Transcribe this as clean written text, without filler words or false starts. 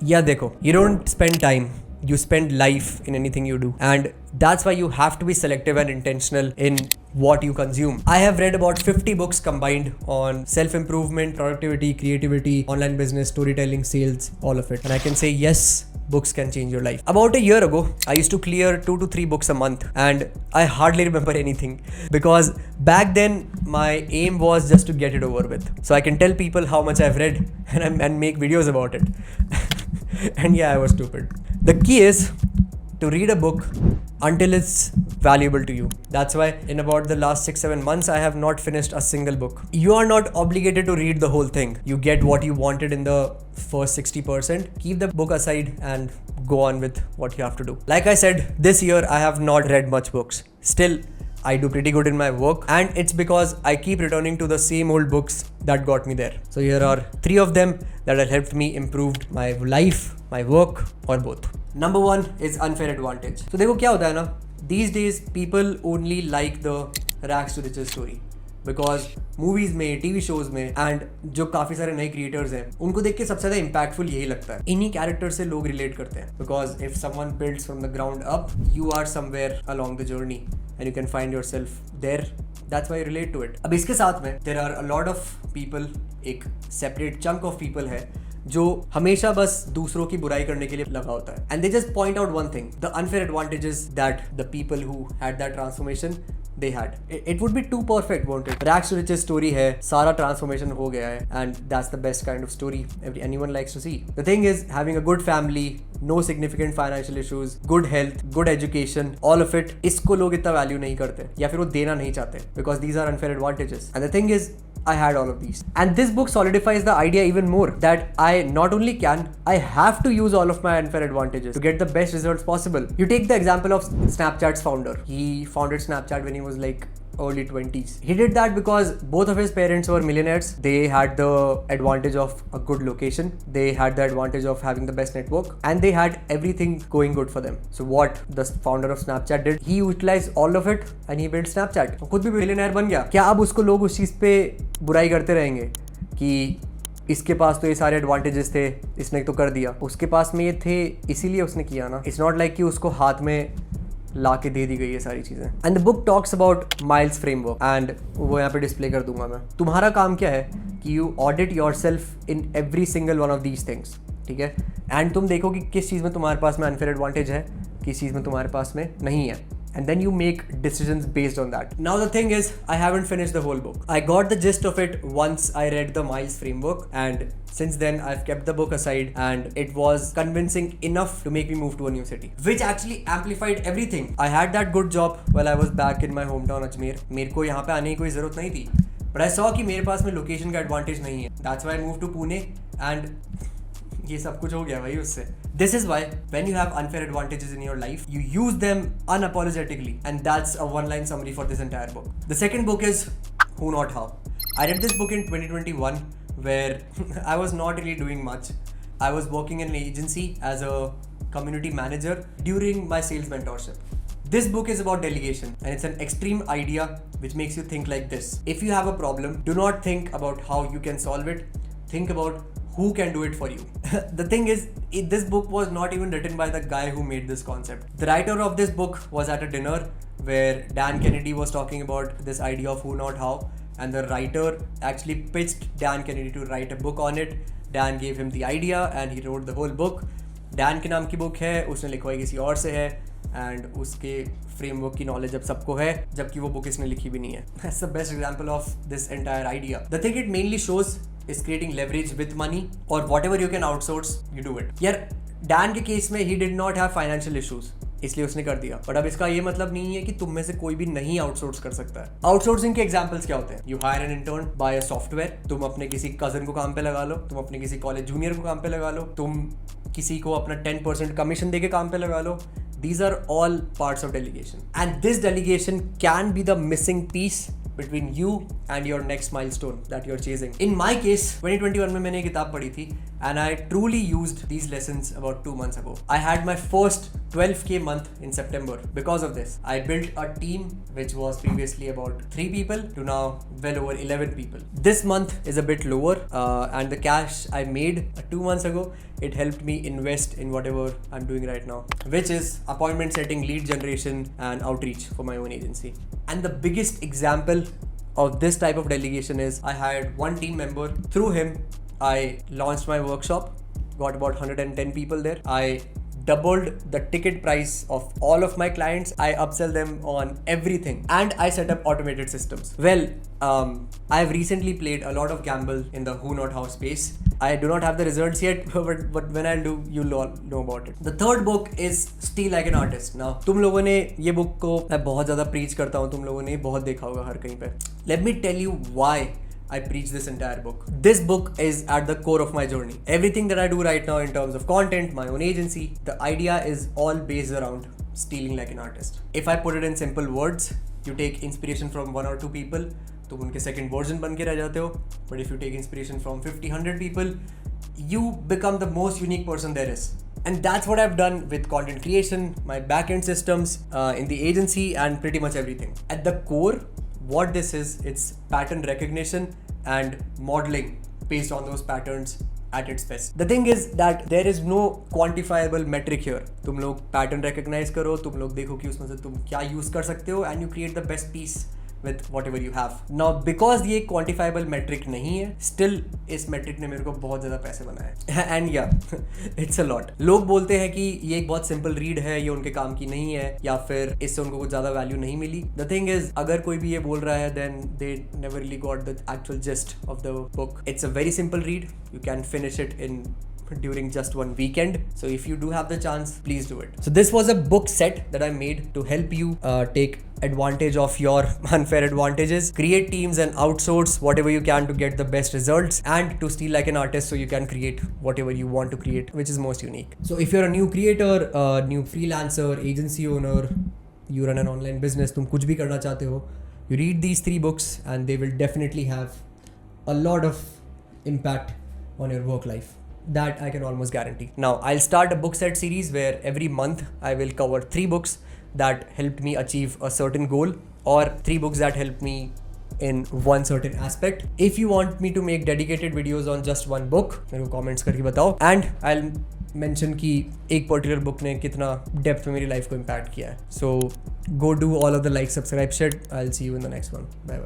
Yeah, देखो, you don't spend time, you spend life in anything you do, and that's why you have to be selective and intentional in what you consume. I have read about 50 books combined on self-improvement, productivity, creativity, online business, storytelling, sales, all of it. And I can say yes, books can change your life. About a year ago, I used to clear 2 to 3 books a month, and I hardly remember anything because back then my aim was just to get it over with. So I can tell people how much I've read and make videos about it. And yeah, I was stupid. The key is to read a book until it's valuable to you. That's why in about the last 6-7 months, I have not finished a single book. You are not obligated to read the whole thing. You get what you wanted in the first 60%. Keep the book aside and go on with what you have to do. Like I said, this year I have not read much books. Still, I do pretty good in my work, and it's because I keep returning to the same old books that got me there. So here are 3 of them that have helped me improve my life, my work, or both. Number 1 is unfair advantage. So देखो क्या होता है ना, these days people only like the rags to riches story. Because movies में, TV shows में and जो काफी सारे नए क्रिएटर्स हैं उनको देख के सबसे ज्यादा इंपैक्टफुल यही लगता है. इन्हीं कैरेक्टर से लोग रिलेट करते हैं because if someone builds from the ground up, you are somewhere along the journey and you can find yourself there. That's why you relate to it. अब इसके साथ में there are a lot of people, एक separate chunk of people है जो हमेशा बस दूसरों की बुराई करने के लिए लगा होता है. And they just point out one thing, the unfair advantages that the people who had that transformation they had. It would be too perfect, won't it? Rags to riches story है, सारा transformation हो गया है, and that's the best kind of story anyone likes to see. The thing is, having a good family, no significant financial issues, good health, good education, all of it, इसको लोग इतना value नहीं करते या फिर वो देना नहीं चाहते because these are unfair advantages. And the thing is, I had all of these. And this book solidifies the idea even more that I not only can, I have to use all of my unfair advantages to get the best results possible. You take the example of Snapchat's founder. He founded Snapchat when he was like early 20s. He did that because both of his parents were millionaires. They had the advantage of a good location. They had the advantage of having the best network, and they had everything going good for them. So what the founder of Snapchat did, he utilized all of it and he built Snapchat. खुद भी millionaire बन गया. क्या अब उसको लोग उस चीज पे बुराई करते रहेंगे कि इसके पास तो ये सारे एडवांटेजेस थे, इसने तो कर दिया. उसके पास में ये थे इसीलिए उसने किया ना. इट्स नॉट लाइक कि उसको हाथ में ला के दे दी गई है सारी चीजें. And the book talks about miles framework, and वो यहाँ पे डिस्प्ले कर दूंगा मैं. तुम्हारा काम क्या है कि you audit yourself in every single one of these things, ठीक है. एंड तुम देखो कि किस चीज़ में तुम्हारे पास में अनफेयर एडवांटेज है, किस चीज़ में तुम्हारे पास में नहीं है. And then you make decisions based on that. Now the thing is, I haven't finished the whole book. I got the gist of it once I read the Miles framework, and since then I've kept the book aside, and it was convincing enough to make me move to a new city, which actually amplified everything. I had that good job while I was back in my hometown Ajmer. मेरे को यहाँ पे आने की कोई ज़रूरत नहीं थी, but I saw कि मेरे पास में लोकेशन का एडवांटेज नहीं है. That's why I moved to Pune, and ये सब कुछ हो गया भाई उससे. This is why when you have unfair advantages in your life, you use them unapologetically, and that's a one-line summary for this entire book. The second book is Who Not How. I read this book in 2021 where I was not really doing much. I was working in an agency as a community manager during my sales mentorship. This book is about delegation, and it's an extreme idea which makes you think like this. If you have a problem, do not think about how you can solve it. Think about who can do it for you. The thing is, this book was not even written by the guy who made this concept. The writer of this book was at a dinner where Dan Kennedy was talking about this idea of who not how, and the writer actually pitched Dan Kennedy to write a book on it. Dan gave him the idea and he wrote the whole book. Dan के नाम की book है, उसने लिखवाई किसी और से है, एंड उसके फ्रेमवर्क की नॉलेज अब सबको है, जबकि वो बुक इसने लिखी भी नहीं है. That's the best example of this entire idea. The thing it mainly shows is creating leverage with money, or whatever you can outsource, you do it. यार डैन के केस में he did not have financial issues, इसलिए उसने कर दिया. But अब इसका ये मतलब नहीं है कि तुम में से कोई भी नहीं आउटसोर्स कर सकता है. आउटसोर्सिंग के एग्जांपल्स क्या होते हैं? You hire an intern, buy a software. तुम अपने किसी कजन को काम पे लगा लो, तुम अपने किसी कॉलेज जूनियर को काम पे लगा लो, तुम किसी को अपना 10% कमीशन देके काम पे लगा लो. These are all parts of delegation, and this delegation can be the missing piece between you and your next milestone that you're chasing. In my case, 2021 में मैंने ये किताब पढ़ी थी and I truly used these lessons about 2 months ago. I had my first 12K month in September because of this. I built a team which was previously about 3 people to now well over 11 people. This month is a bit lower and the cash I made 2 months ago, it helped me invest in whatever I'm doing right now, which is appointment setting, lead generation and outreach for my own agency. And the biggest example of this type of delegation is I hired one team member. Through him, I launched my workshop, got about 110 people there. I doubled the ticket price of all of my clients. I upsell them on everything and I set up automated systems. Well, I've recently played a lot of gamble in the who not how space. I do not have the results yet, but when I do, you'll all know about it. The third book is Steal Like an Artist. Now, तुम लोगों ने ये book को मैं बहुत ज़्यादा preach करता हूँ, तुम लोगों ने बहुत देखा होगा हर कहीं पे. Let me tell you why I preach this entire book. This book is at the core of my journey. Everything that I do right now in terms of content, my own agency, the idea is all based around stealing like an artist. If I put it in simple words, you take inspiration from 1 or 2 people, तुम उनके second version बन के रह जाते हो. But if you take inspiration from 50, 100 people, you become the most unique person there is. And that's what I've done with content creation, my backend systems, in the agency and pretty much everything. At the core, what this is, it's pattern recognition and modeling based on those patterns at its best. The thing is that there is no quantifiable metric here. तुम लोग pattern recognize करो, तुम लोग देखो कि उसमें से तुम क्या use कर सकते हो and you create the best piece with whatever you have. Now because ये quantifiable metric नहीं है, still इस metric ने मेरे को बहुत ज़्यादा पैसे बनाए. And yeah, it's a lot. लोग बोलते हैं कि ये एक बहुत simple read है, ये उनके काम की नहीं है, या फिर इससे उनको कुछ ज़्यादा value नहीं मिली. The thing is, अगर कोई भी ये बोल रहा है, then they never really got the actual gist of the book. It's a very simple read. You can finish it in during just one weekend. So if you do have the chance, please do it. So this was a book set that I made to help you take advantage of your unfair advantages, create teams and outsource whatever you can to get the best results, and to steal like an artist so you can create whatever you want to create, which is most unique. So if you're a new creator, a new freelancer, agency owner, you run an online business, तुम कुछ भी करना चाहते हो, you read these 3 books and they will definitely have a lot of impact on your work life. That I can almost guarantee. Now I'll start a book set series where every month I will cover 3 books that helped me achieve a certain goal, or 3 books that helped me in one certain aspect. If you want me to make dedicated videos on just one book, मेरे को comments करके बताओ, and I'll mention कि एक particular book ने कितना depth में मेरी life को impact किया है. So go do all of the like, subscribe shit. I'll see you in the next one. Bye bye.